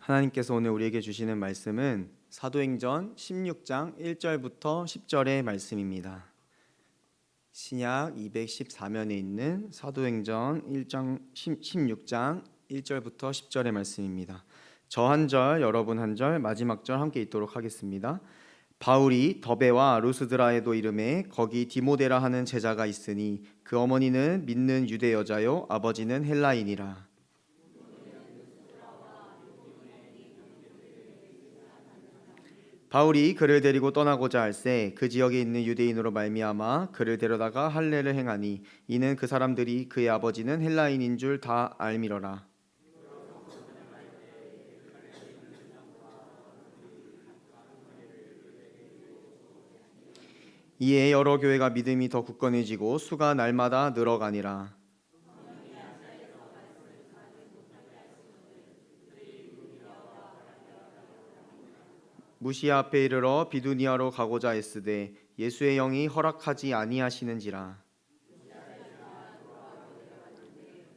하나님께서 오늘 우리에게 주시는 말씀은 사도행전 16장 1절부터 10절의 말씀입니다. 신약 214면에 있는 사도행전 16장 1절부터 10절의 말씀입니다. 저 한 절, 여러분 한 절, 마지막 절 함께 읽도록 하겠습니다. 바울이 더베와 루스드라에도 이름에 거기 디모데라 하는 제자가 있으니 그 어머니는 믿는 유대 여자요 아버지는 헬라인이라. 바울이 그를 데리고 떠나고자 할새 그 지역에 있는 유대인으로 말미암아 그를 데려다가 할례를 행하니 이는 그 사람들이 그의 아버지는 헬라인인 줄 다 알미러라. 이에 여러 교회가 믿음이 더 굳건해지고 수가 날마다 늘어가니라. 무시아 앞에 이르러 비두니아로 가고자 했으되 예수의 영이 허락하지 아니하시는지라.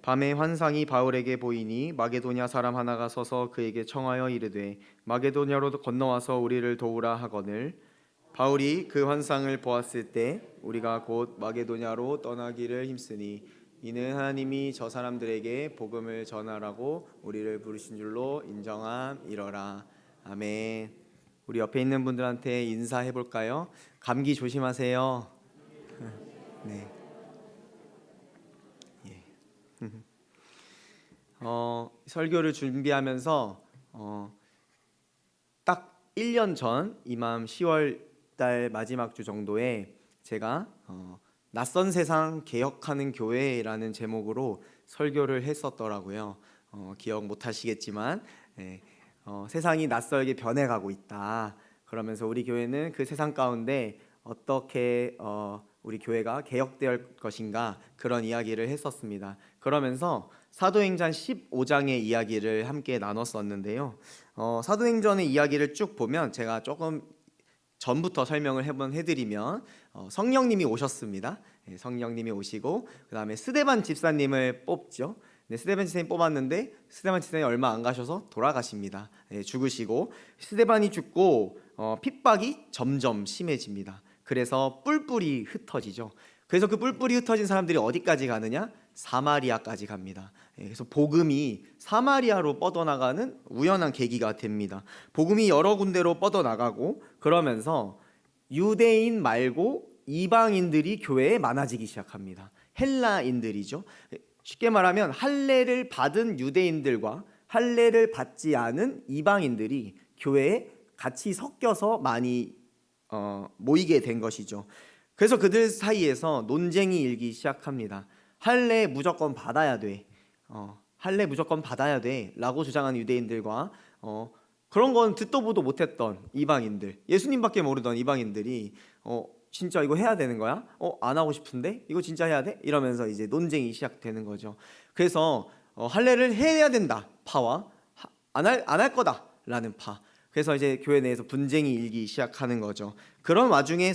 밤에 환상이 바울에게 보이니 마게도냐 사람 하나가 서서 그에게 청하여 이르되 마게도냐로 건너와서 우리를 도우라 하거늘. 바울이 그 환상을 보았을 때 우리가 곧 마게도냐로 떠나기를 힘쓰니 이는 하나님이 저 사람들에게 복음을 전하라고 우리를 부르신 줄로 인정함이러라. 아멘. 우리 옆에 있는 분들한테 인사해 볼까요? 감기 조심하세요. 네. 예. 설교를 준비하면서 딱 1년 전 이맘 10월 달 마지막 주 정도에 제가 낯선 세상 개혁하는 교회라는 제목으로 설교를 했었더라고요. 기억 못 하시겠지만 세상이 낯설게 변해가고 있다. 그러면서 우리 교회는 그 세상 가운데 어떻게 우리 교회가 개혁될 것인가 그런 이야기를 했었습니다. 그러면서 사도행전 15장의 이야기를 함께 나눴었는데요. 사도행전의 이야기를 쭉 보면 제가 조금 전부터 설명을 해드리면 성령님이 오셨습니다. 성령님이 오시고 그 다음에 스데반 집사님을 뽑죠. 스데반 집사님 뽑았는데 스데반 집사님 얼마 안 가셔서 돌아가십니다. 죽으시고 스데반이 죽고 핍박이 점점 심해집니다. 그래서 뿔뿔이 흩어지죠. 그래서 그 뿔뿔이 흩어진 사람들이 어디까지 가느냐? 사마리아까지 갑니다. 그래서 복음이 사마리아로 뻗어나가는 우연한 계기가 됩니다. 복음이 여러 군데로 뻗어나가고 그러면서 유대인 말고 이방인들이 교회에 많아지기 시작합니다. 헬라인들이죠. 쉽게 말하면 할례를 받은 유대인들과 할례를 받지 않은 이방인들이 교회에 같이 섞여서 많이 모이게 된 것이죠. 그래서 그들 사이에서 논쟁이 일기 시작합니다. 할례 무조건 받아야 돼. 할례 무조건 받아야 돼 라고 주장하는 유대인들과 그런 건 듣도 보도 못했던 이방인들, 예수님밖에 모르던 이방인들이 진짜 이거 해야 되는 거야? 안 하고 싶은데? 이거 진짜 해야 돼? 이러면서 이제 논쟁이 시작되는 거죠. 그래서 할례를 해야 된다 파와 안 할 거다 라는 파. 그래서 이제 교회 내에서 분쟁이 일기 시작하는 거죠. 그런 와중에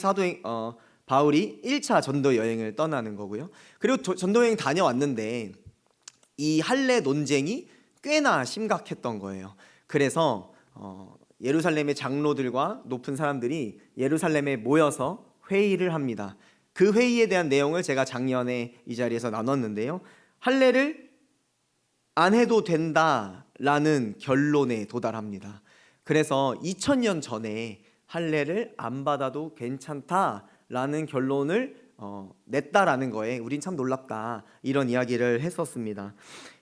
바울이 1차 전도 여행을 떠나는 거고요. 그리고 전도 여행 다녀왔는데 이 할례 논쟁이 꽤나 심각했던 거예요. 그래서 예루살렘의 장로들과 높은 사람들이 예루살렘에 모여서 회의를 합니다. 그 회의에 대한 내용을 제가 작년에 이 자리에서 나눴는데요. 할례를 안 해도 된다라는 결론에 도달합니다. 그래서 2000년 전에 할례를 안 받아도 괜찮다라는 결론을 냈다라는 거에 우린 참 놀랍다 이런 이야기를 했었습니다.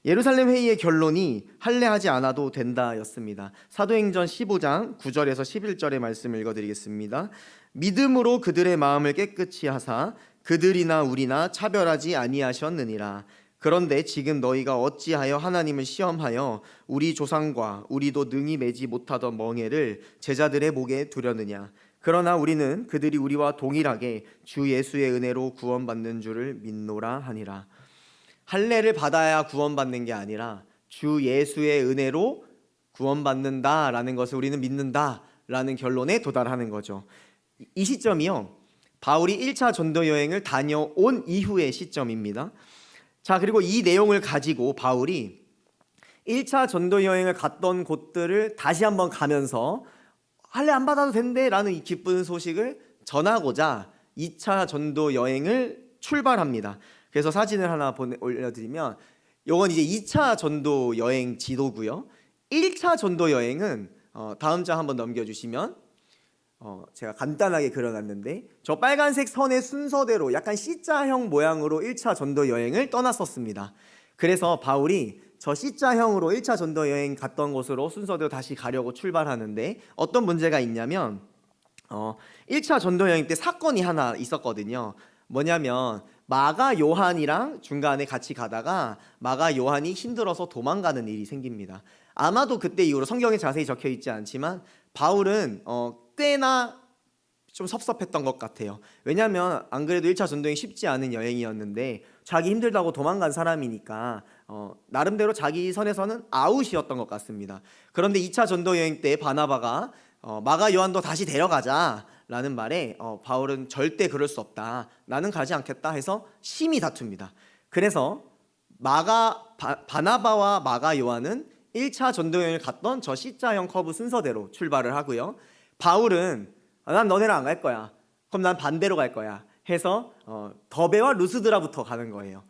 예루살렘 회의의 결론이 할례하지 않아도 된다였습니다. 사도행전 15장 9절에서 11절의 말씀을 읽어드리겠습니다. 믿음으로 그들의 마음을 깨끗이 하사 그들이나 우리나 차별하지 아니하셨느니라. 그런데 지금 너희가 어찌하여 하나님을 시험하여 우리 조상과 우리도 능히 매지 못하던 멍에를 제자들의 목에 두려느냐. 그러나 우리는 그들이 우리와 동일하게 주 예수의 은혜로 구원받는 줄을 믿노라 하니라. 할례를 받아야 구원받는 게 아니라 주 예수의 은혜로 구원받는다라는 것을 우리는 믿는다라는 결론에 도달하는 거죠. 이 시점이요, 바울이 1차 전도 여행을 다녀온 이후의 시점입니다. 자, 그리고 이 내용을 가지고 바울이 1차 전도 여행을 갔던 곳들을 다시 한번 가면서 할례 안 받아도 된대 라는 이 기쁜 소식을 전하고자 2차 전도 여행을 출발합니다. 그래서 사진을 하나 올려드리면 이건 이제 2차 전도 여행 지도고요. 1차 전도 여행은 다음 장 한번 넘겨주시면 제가 간단하게 그려놨는데 저 빨간색 선의 순서대로 약간 C자형 모양으로 1차 전도 여행을 떠났었습니다. 그래서 바울이 저 C자형으로 1차 전도 여행 갔던 곳으로 순서대로 다시 가려고 출발하는데 어떤 문제가 있냐면 1차 전도 여행 때 사건이 하나 있었거든요. 뭐냐면 마가 요한이랑 중간에 같이 가다가 마가 요한이 힘들어서 도망가는 일이 생깁니다. 아마도 그때 이후로 성경에 자세히 적혀 있지 않지만 바울은 꽤나 좀 섭섭했던 것 같아요. 왜냐하면 안 그래도 1차 전도여행 쉽지 않은 여행이었는데 자기 힘들다고 도망간 사람이니까 나름대로 자기 선에서는 아웃이었던 것 같습니다. 그런데 2차 전도여행 때 바나바가 마가 요한도 다시 데려가자 라는 말에 바울은 절대 그럴 수 없다, 나는 가지 않겠다 해서 심히 다툽니다. 그래서 바나바와 마가 요한은 1차 전도여행을 갔던 저 C자형 커브 순서대로 출발을 하고요. 바울은 난 너네랑 안 갈 거야, 그럼 난 반대로 갈 거야 해서 더베와 루스드라부터 가는 거예요.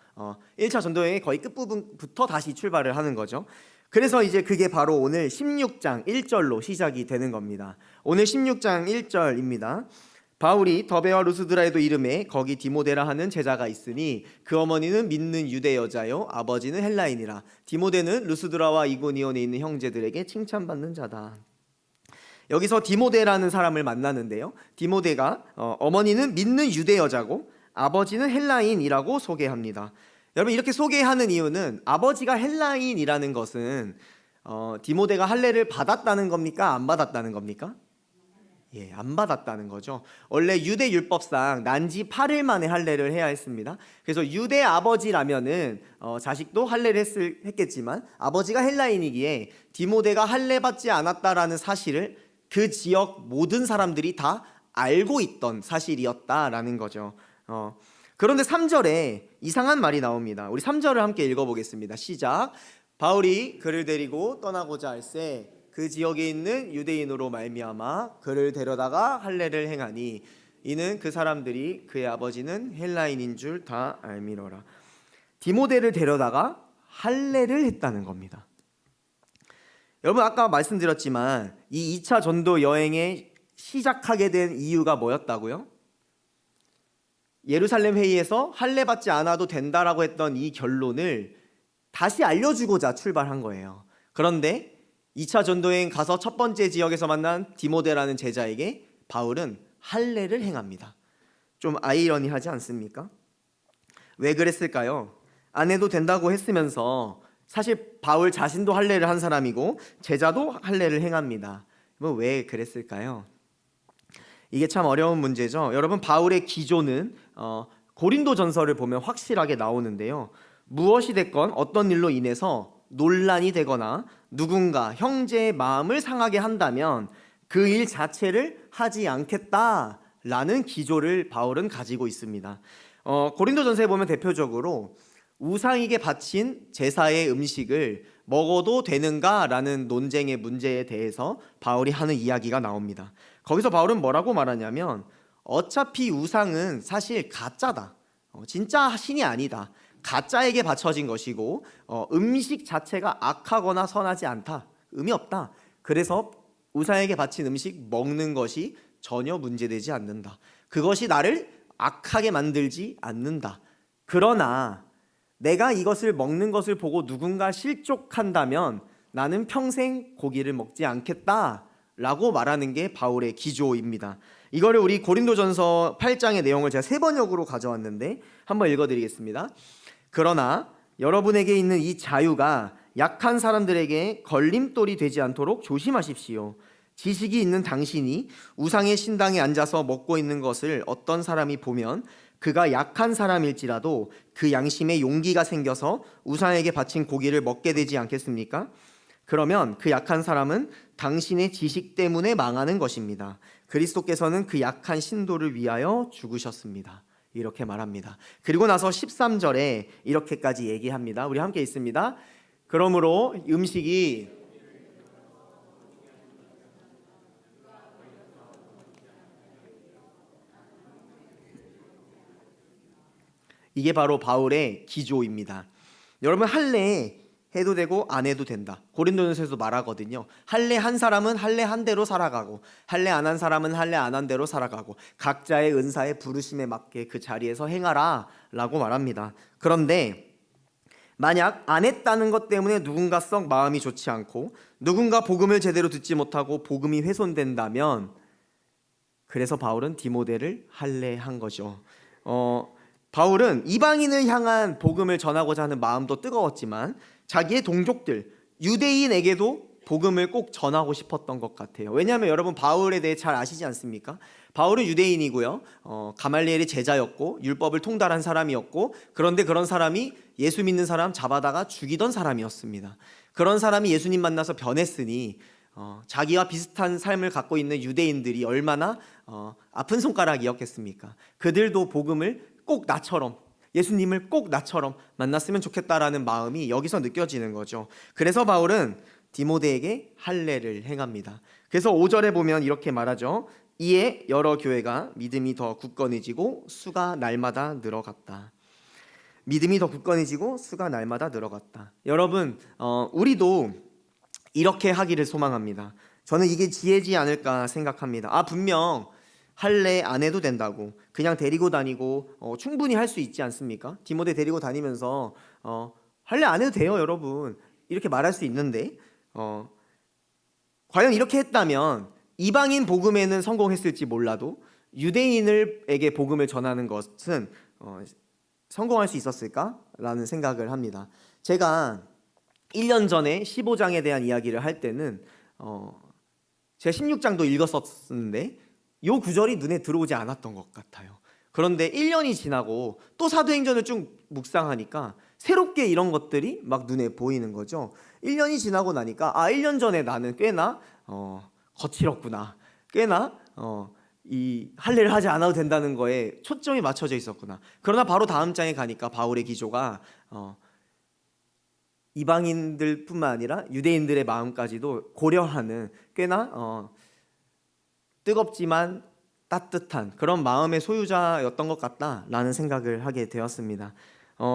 1차 전도여행의 거의 끝부분부터 다시 출발을 하는 거죠. 그래서 이제 그게 바로 오늘 16장 1절로 시작이 되는 겁니다. 오늘 16장 1절입니다. 바울이 더베와 루스드라에도 이름에 거기 디모데라 하는 제자가 있으니 그 어머니는 믿는 유대 여자요 아버지는 헬라인이라. 디모데는 루스드라와 이고니온에 있는 형제들에게 칭찬받는 자다. 여기서 디모데라는 사람을 만나는데요. 디모데가 어머니는 믿는 유대 여자고 아버지는 헬라인이라고 소개합니다. 여러분, 이렇게 소개하는 이유는 아버지가 헬라인이라는 것은 디모데가 할례를 받았다는 겁니까? 안 받았다는 겁니까? 예, 안 받았다는 거죠. 원래 유대 율법상 난지 8일 만에 할례를 해야 했습니다. 그래서 유대 아버지라면은 자식도 할례를 했겠지만 아버지가 헬라인이기에 디모데가 할례 받지 않았다라는 사실을 그 지역 모든 사람들이 다 알고 있던 사실이었다라는 거죠. 그런데 3절에 이상한 말이 나옵니다. 우리 3절을 함께 읽어보겠습니다. 시작. 바울이 그를 데리고 떠나고자 할새 그 지역에 있는 유대인으로 말미암아 그를 데려다가 할례를 행하니 이는 그 사람들이 그의 아버지는 헬라인인 줄 다 알미러라. 디모데를 데려다가 할례를 했다는 겁니다. 여러분, 아까 말씀드렸지만 이 2차 전도 여행에 시작하게 된 이유가 뭐였다고요? 예루살렘 회의에서 할례 받지 않아도 된다라고 했던 이 결론을 다시 알려주고자 출발한 거예요. 그런데 2차 전도여행 가서 첫 번째 지역에서 만난 디모데라는 제자에게 바울은 할례를 행합니다. 좀 아이러니하지 않습니까? 왜 그랬을까요? 안 해도 된다고 했으면서 사실 바울 자신도 할례를 한 사람이고 제자도 할례를 행합니다. 왜 그랬을까요? 이게 참 어려운 문제죠. 여러분, 바울의 기조는 고린도전서를 보면 확실하게 나오는데요. 무엇이 됐건 어떤 일로 인해서 논란이 되거나 누군가 형제의 마음을 상하게 한다면 그 일 자체를 하지 않겠다라는 기조를 바울은 가지고 있습니다. 고린도전서에 보면 대표적으로 우상에게 바친 제사의 음식을 먹어도 되는가라는 논쟁의 문제에 대해서 바울이 하는 이야기가 나옵니다. 거기서 바울은 뭐라고 말하냐면 어차피 우상은 사실 가짜다, 진짜 신이 아니다, 가짜에게 바쳐진 것이고 음식 자체가 악하거나 선하지 않다, 의미 없다. 그래서 우상에게 바친 음식 먹는 것이 전혀 문제되지 않는다. 그것이 나를 악하게 만들지 않는다. 그러나 내가 이것을 먹는 것을 보고 누군가 실족한다면 나는 평생 고기를 먹지 않겠다라고 말하는 게 바울의 기조입니다. 이거를 우리 고린도전서 8장의 내용을 제가 3번역으로 가져왔는데 한번 읽어드리겠습니다. 그러나 여러분에게 있는 이 자유가 약한 사람들에게 걸림돌이 되지 않도록 조심하십시오. 지식이 있는 당신이 우상의 신당에 앉아서 먹고 있는 것을 어떤 사람이 보면 그가 약한 사람일지라도 그 양심에 용기가 생겨서 우상에게 바친 고기를 먹게 되지 않겠습니까? 그러면 그 약한 사람은 당신의 지식 때문에 망하는 것입니다. 그리스도께서는 그 약한 신도를 위하여 죽으셨습니다. 이렇게 말합니다. 그리고 나서 13절에 이렇게까지 얘기합니다. 우리 함께 읽습니다. 그러므로 음식이 이게 바로 바울의 기조입니다. 여러분, 할례 해도 되고 안 해도 된다. 고린도전서에서 말하거든요. 할례 한 사람은 할례 한 대로 살아가고 할례 안 한 사람은 할례 안 한 대로 살아가고 각자의 은사의 부르심에 맞게 그 자리에서 행하라 라고 말합니다. 그런데 만약 안 했다는 것 때문에 누군가 썩 마음이 좋지 않고 누군가 복음을 제대로 듣지 못하고 복음이 훼손된다면, 그래서 바울은 디모데를 할례한 거죠. 바울은 이방인을 향한 복음을 전하고자 하는 마음도 뜨거웠지만 자기의 동족들 유대인에게도 복음을 꼭 전하고 싶었던 것 같아요. 왜냐하면 여러분, 바울에 대해 잘 아시지 않습니까? 바울은 유대인이고요, 가말리엘의 제자였고 율법을 통달한 사람이었고, 그런데 그런 사람이 예수 믿는 사람 잡아다가 죽이던 사람이었습니다. 그런 사람이 예수님 만나서 변했으니 자기와 비슷한 삶을 갖고 있는 유대인들이 얼마나 아픈 손가락이었겠습니까? 그들도 복음을 꼭 나처럼, 예수님을 꼭 나처럼 만났으면 좋겠다라는 마음이 여기서 느껴지는 거죠. 그래서 바울은 디모데에게 할례를 행합니다. 그래서 5절에 보면 이렇게 말하죠. 이에 여러 교회가 믿음이 더 굳건해지고 수가 날마다 늘어갔다. 믿음이 더 굳건해지고 수가 날마다 늘어갔다. 여러분, 우리도 이렇게 하기를 소망합니다. 저는 이게 지혜지 않을까 생각합니다. 분명 할례 안 해도 된다고, 그냥 데리고 다니고 충분히 할 수 있지 않습니까? 디모데 데리고 다니면서 할례 안 해도 돼요 여러분, 이렇게 말할 수 있는데 과연 이렇게 했다면 이방인 복음에는 성공했을지 몰라도 유대인에게 복음을 전하는 것은 성공할 수 있었을까라는 생각을 합니다. 제가 1년 전에 15장에 대한 이야기를 할 때는 제가 16장도 읽었었는데 이 구절이 눈에 들어오지 않았던 것 같아요. 그런데 1년이 지나고 또 사도행전을 쭉 묵상하니까 새롭게 이런 것들이 막 눈에 보이는 거죠. 1년이 지나고 나니까 1년 전에 나는 꽤나 거칠었구나, 꽤나 이 할례를 하지 않아도 된다는 거에 초점이 맞춰져 있었구나. 그러나 바로 다음 장에 가니까 바울의 기조가 이방인들뿐만 아니라 유대인들의 마음까지도 고려하는 꽤나 뜨겁지만 따뜻한 그런 마음의 소유자였던 것 같다라는 생각을 하게 되었습니다.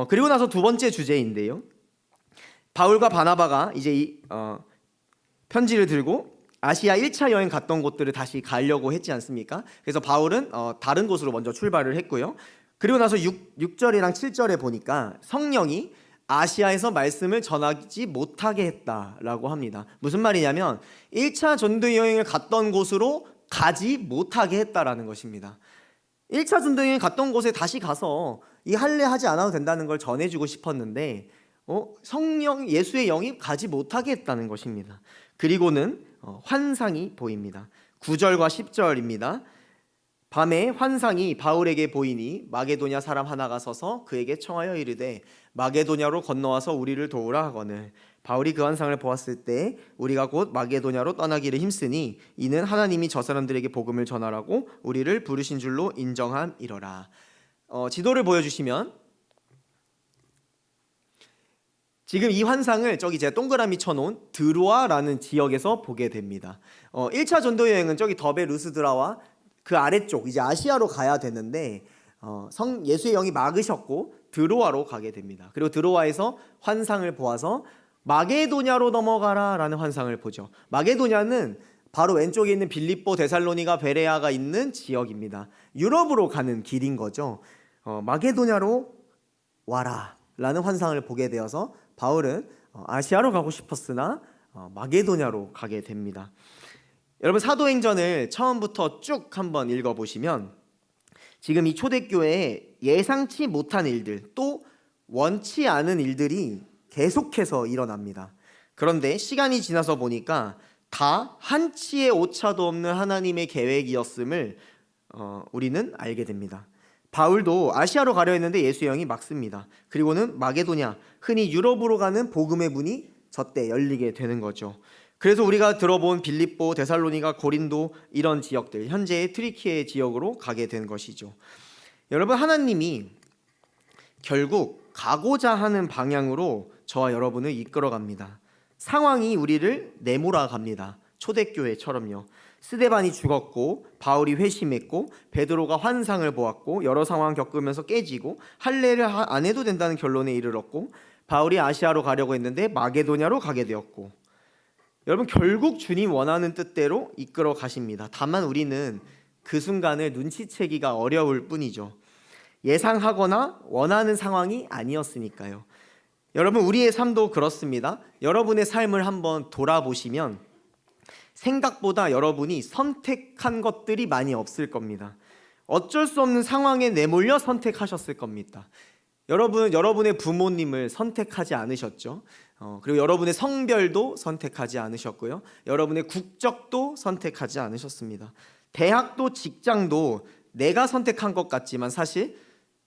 그리고 나서 두 번째 주제인데요, 바울과 바나바가 이제 이 편지를 들고 아시아 1차 여행 갔던 곳들을 다시 가려고 했지 않습니까? 그래서 바울은 다른 곳으로 먼저 출발을 했고요. 그리고 나서 6절이랑 7절에 보니까 성령이 아시아에서 말씀을 전하지 못하게 했다라고 합니다. 무슨 말이냐면 1차 전도 여행을 갔던 곳으로 가지 못하게 했다라는 것입니다. 1차 전도 여행 갔던 곳에 다시 가서 이 할례 하지 않아도 된다는 걸 전해주고 싶었는데 성령, 예수의 영이 가지 못하게 했다는 것입니다. 그리고는 환상이 보입니다. 9절과 10절입니다. 밤에 환상이 바울에게 보이니 마게도냐 사람 하나가 서서 그에게 청하여 이르되 마게도냐로 건너와서 우리를 도우라 하거늘 바울이 그 환상을 보았을 때 우리가 곧 마게도냐로 떠나기를 힘쓰니 이는 하나님이 저 사람들에게 복음을 전하라고 우리를 부르신 줄로 인정함이러라. 지도를 보여주시면 지금 이 환상을 저기 제가 동그라미 쳐놓은 드로아라는 지역에서 보게 됩니다. 1차 전도 여행은 저기 더베 루스드라와 그 아래쪽 이제 아시아로 가야 되는데 예수의 영이 막으셨고 드로아로 가게 됩니다. 그리고 드로아에서 환상을 보아서 마게도냐로 넘어가라 라는 환상을 보죠. 마게도냐는 바로 왼쪽에 있는 빌립보, 데살로니가, 베레아가 있는 지역입니다. 유럽으로 가는 길인 거죠. 마게도냐로 와라 라는 환상을 보게 되어서 바울은 아시아로 가고 싶었으나 마게도냐로 가게 됩니다. 여러분, 사도행전을 처음부터 쭉 한번 읽어보시면 지금 이 초대교회에 예상치 못한 일들, 또 원치 않은 일들이 계속해서 일어납니다. 그런데 시간이 지나서 보니까 다 한치의 오차도 없는 하나님의 계획이었음을 우리는 알게 됩니다. 바울도 아시아로 가려 했는데 예수의 영이 막습니다. 그리고는 마게도냐, 흔히 유럽으로 가는 복음의 문이 저때 열리게 되는 거죠. 그래서 우리가 들어본 빌립보, 데살로니가, 고린도 이런 지역들, 현재의 트리키에 지역으로 가게 된 것이죠. 여러분, 하나님이 결국 가고자 하는 방향으로 저와 여러분을 이끌어갑니다. 상황이 우리를 내몰아갑니다. 초대교회처럼요. 스데반이 죽었고 바울이 회심했고 베드로가 환상을 보았고 여러 상황 겪으면서 깨지고 할례를 안 해도 된다는 결론에 이르렀고 바울이 아시아로 가려고 했는데 마게도냐로 가게 되었고, 여러분 결국 주님 원하는 뜻대로 이끌어 가십니다. 다만 우리는 그 순간을 눈치채기가 어려울 뿐이죠. 예상하거나 원하는 상황이 아니었으니까요. 여러분 우리의 삶도 그렇습니다. 여러분의 삶을 한번 돌아보시면 생각보다 여러분이 선택한 것들이 많이 없을 겁니다. 어쩔 수 없는 상황에 내몰려 선택하셨을 겁니다. 여러분의 부모님을 선택하지 않으셨죠. 그리고 여러분의 성별도 선택하지 않으셨고요. 여러분의 국적도 선택하지 않으셨습니다. 대학도 직장도 내가 선택한 것 같지만 사실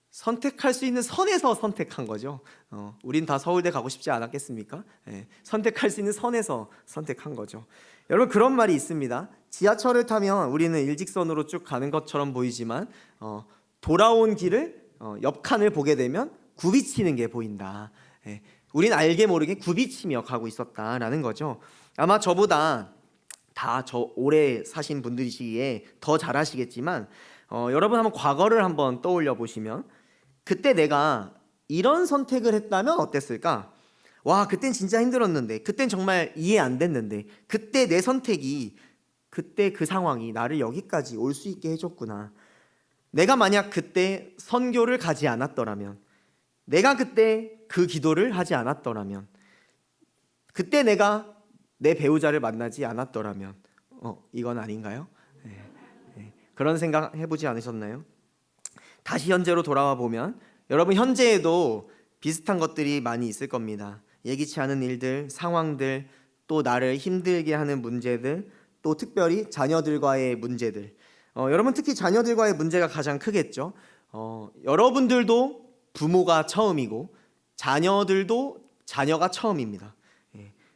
선택할 수 있는 선에서 선택한 거죠. 우린 다 서울대 가고 싶지 않았겠습니까? 선택할 수 있는 선에서 선택한 거죠. 여러분 그런 말이 있습니다. 지하철을 타면 우리는 일직선으로 쭉 가는 것처럼 보이지만 돌아온 길을 옆 칸을 보게 되면 굽이치는 게 보인다. 우린 알게 모르게 굽이치며 가고 있었다라는 거죠. 아마 저보다 다 저 오래 사신 분들이시기에 더 잘 아시겠지만 여러분 한번 과거를 한번 떠올려 보시면 그때 내가 이런 선택을 했다면 어땠을까? 와, 그땐 진짜 힘들었는데, 그땐 정말 이해 안 됐는데, 그때 내 선택이, 그때 그 상황이 나를 여기까지 올 수 있게 해줬구나. 내가 만약 그때 선교를 가지 않았더라면, 내가 그때 그 기도를 하지 않았더라면, 그때 내가 내 배우자를 만나지 않았더라면, 이건 아닌가요? 그런 생각 해보지 않으셨나요? 다시 현재로 돌아와 보면 여러분 현재에도 비슷한 것들이 많이 있을 겁니다. 예기치 않은 일들, 상황들, 또 나를 힘들게 하는 문제들, 또 특별히 자녀들과의 문제들. 여러분 특히 자녀들과의 문제가 가장 크겠죠. 여러분들도 부모가 처음이고 자녀들도 자녀가 처음입니다.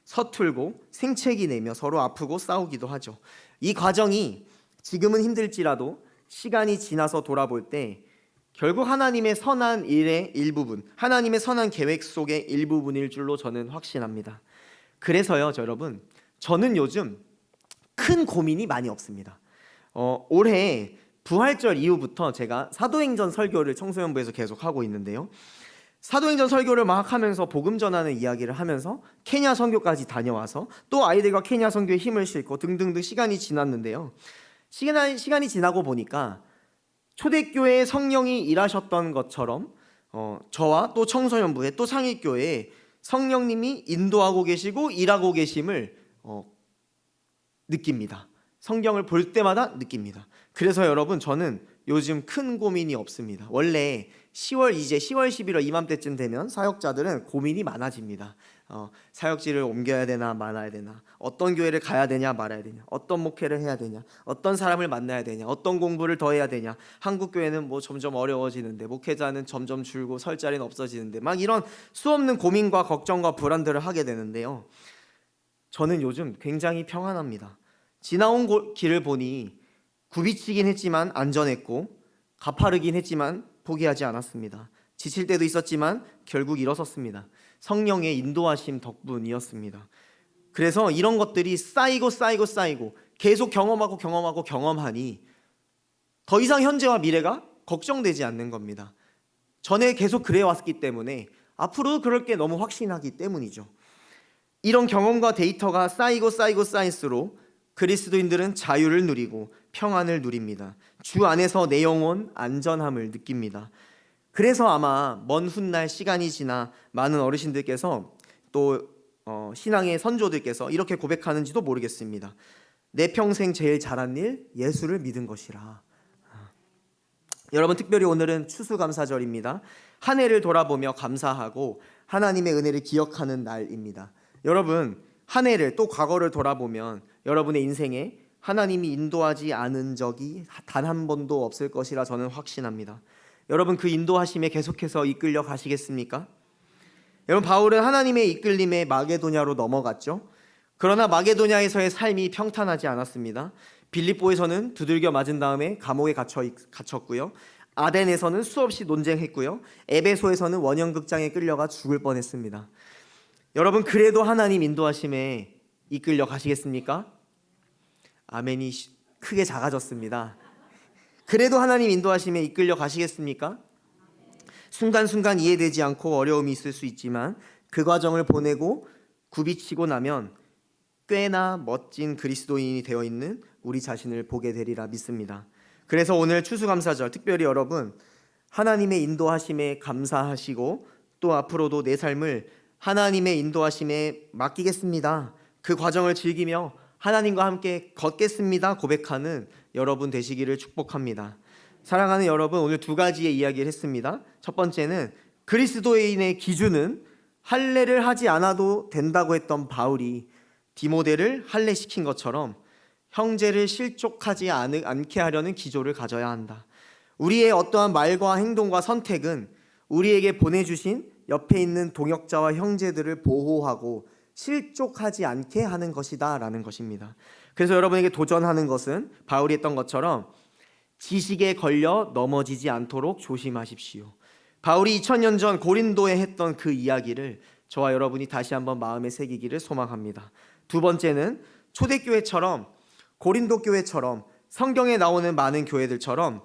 서툴고 생채기 내며 서로 아프고 싸우기도 하죠. 이 과정이 지금은 힘들지라도 시간이 지나서 돌아볼 때 결국 하나님의 선한 일의 일부분, 하나님의 선한 계획 속의 일부분일 줄로 저는 확신합니다. 그래서요, 여러분, 저는 요즘 큰 고민이 많이 없습니다. 올해 부활절 이후부터 제가 사도행전 설교를 청소년부에서 계속 하고 있는데요. 사도행전 설교를 막 하면서 복음 전하는 이야기를 하면서 케냐 선교까지 다녀와서 또 아이들과 케냐 선교에 힘을 싣고 등등등 시간이 지났는데요. 시간이 지나고 보니까 초대교회에 성령이 일하셨던 것처럼 저와 또 청소년부에 또 상일교회에 성령님이 인도하고 계시고 일하고 계심을 느낍니다. 성경을 볼 때마다 느낍니다. 그래서 여러분 저는 요즘 큰 고민이 없습니다. 원래 10월 11월 이맘때쯤 되면 사역자들은 고민이 많아집니다. 사역지를 옮겨야 되나 말아야 되나, 어떤 교회를 가야 되냐 말아야 되냐, 어떤 목회를 해야 되냐, 어떤 사람을 만나야 되냐, 어떤 공부를 더 해야 되냐, 한국 교회는 뭐 점점 어려워지는데 목회자는 점점 줄고 설 자리는 없어지는데, 막 이런 수없는 고민과 걱정과 불안들을 하게 되는데요. 저는 요즘 굉장히 평안합니다. 지나온 길을 보니 굽이치긴 했지만 안전했고 가파르긴 했지만 포기하지 않았습니다. 지칠 때도 있었지만 결국 일어섰습니다. 성령의 인도하심 덕분이었습니다. 그래서 이런 것들이 쌓이고 계속 경험하니 더 이상 현재와 미래가 걱정되지 않는 겁니다. 전에 계속 그래 왔기 때문에 앞으로도 그럴 게 너무 확신하기 때문이죠. 이런 경험과 데이터가 쌓일수록 그리스도인들은 자유를 누리고 평안을 누립니다. 주 안에서 내 영혼 안전함을 느낍니다. 그래서 아마 먼 훗날 시간이 지나 많은 어르신들께서 또 신앙의 선조들께서 이렇게 고백하는지도 모르겠습니다. 내 평생 제일 잘한 일, 예수를 믿은 것이라. 여러분 특별히 오늘은 추수감사절입니다. 한 해를 돌아보며 감사하고 하나님의 은혜를 기억하는 날입니다. 여러분 한 해를 또 과거를 돌아보면 여러분의 인생에 하나님이 인도하지 않은 적이 단 한 번도 없을 것이라 저는 확신합니다. 여러분 그 인도하심에 계속해서 이끌려 가시겠습니까? 여러분 바울은 하나님의 이끌림에 마게도냐로 넘어갔죠. 그러나 마게도냐에서의 삶이 평탄하지 않았습니다. 빌립보에서는 두들겨 맞은 다음에 감옥에 갇혔고요. 아덴에서는 수없이 논쟁했고요. 에베소에서는 원형극장에 끌려가 죽을 뻔했습니다. 여러분, 그래도 하나님 인도하심에 이끌려 가시겠습니까? 아멘이 크게 작아졌습니다. 그래도 하나님 인도하심에 이끌려 가시겠습니까? 순간순간 이해되지 않고 어려움이 있을 수 있지만 그 과정을 보내고 굽이치고 나면 꽤나 멋진 그리스도인이 되어 있는 우리 자신을 보게 되리라 믿습니다. 그래서 오늘 추수감사절 특별히 여러분, 하나님의 인도하심에 감사하시고 또 앞으로도 내 삶을 하나님의 인도하심에 맡기겠습니다, 그 과정을 즐기며 하나님과 함께 걷겠습니다 고백하는 여러분 되시기를 축복합니다. 사랑하는 여러분, 오늘 두 가지의 이야기를 했습니다. 첫 번째는 그리스도인의 기준은 할례를 하지 않아도 된다고 했던 바울이 디모데를 할례시킨 것처럼 형제를 실족하지 않게 하려는 기조를 가져야 한다. 우리의 어떠한 말과 행동과 선택은 우리에게 보내주신 옆에 있는 동역자와 형제들을 보호하고 실족하지 않게 하는 것이다 라는 것입니다. 그래서 여러분에게 도전하는 것은 바울이 했던 것처럼 지식에 걸려 넘어지지 않도록 조심하십시오. 바울이 2000년 전 고린도에 했던 그 이야기를 저와 여러분이 다시 한번 마음에 새기기를 소망합니다. 두 번째는 초대교회처럼, 고린도 교회처럼, 성경에 나오는 많은 교회들처럼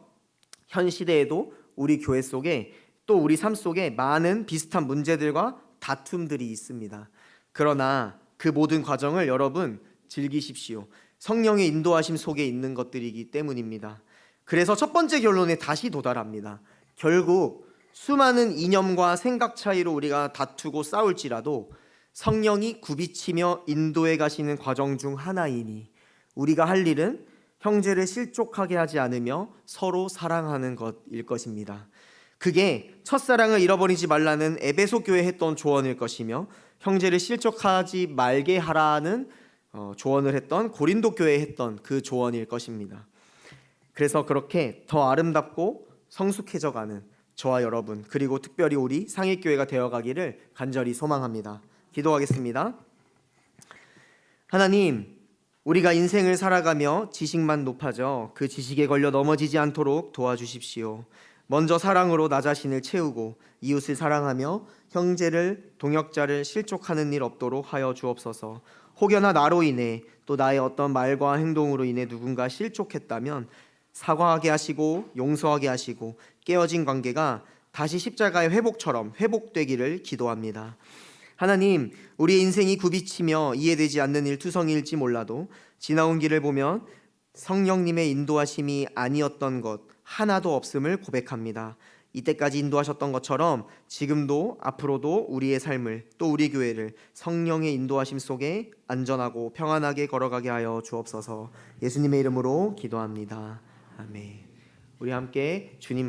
현 시대에도 우리 교회 속에 또 우리 삶 속에 많은 비슷한 문제들과 다툼들이 있습니다. 그러나 그 모든 과정을 여러분 즐기십시오. 성령의 인도하심 속에 있는 것들이기 때문입니다. 그래서 첫 번째 결론에 다시 도달합니다. 결국 수많은 이념과 생각 차이로 우리가 다투고 싸울지라도 성령이 굽이치며 인도해 가시는 과정 중 하나이니 우리가 할 일은 형제를 실족하게 하지 않으며 서로 사랑하는 것일 것입니다. 그게 첫사랑을 잃어버리지 말라는 에베소 교회에 했던 조언일 것이며 형제를 실족하지 말게 하라는 조언을 했던 고린도 교회에 했던 그 조언일 것입니다. 그래서 그렇게 더 아름답고 성숙해져가는 저와 여러분, 그리고 특별히 우리 상일교회가 되어가기를 간절히 소망합니다. 기도하겠습니다. 하나님, 우리가 인생을 살아가며 지식만 높아져 그 지식에 걸려 넘어지지 않도록 도와주십시오. 먼저 사랑으로 나 자신을 채우고 이웃을 사랑하며 형제를, 동역자를 실족하는 일 없도록 하여 주옵소서. 혹여나 나로 인해 또 나의 어떤 말과 행동으로 인해 누군가 실족했다면 사과하게 하시고 용서하게 하시고 깨어진 관계가 다시 십자가의 회복처럼 회복되기를 기도합니다. 하나님, 우리의 인생이 굽이치며 이해되지 않는 일투성이일지 몰라도 지나온 길을 보면 성령님의 인도하심이 아니었던 것 하나도 없음을 고백합니다. 이때까지 인도하셨던 것처럼 지금도 앞으로도 우리의 삶을 또 우리 교회를 성령의 인도하심 속에 안전하고 평안하게 걸어가게 하여 주옵소서. 예수님의 이름으로 기도합니다. 아멘. 우리 함께 주님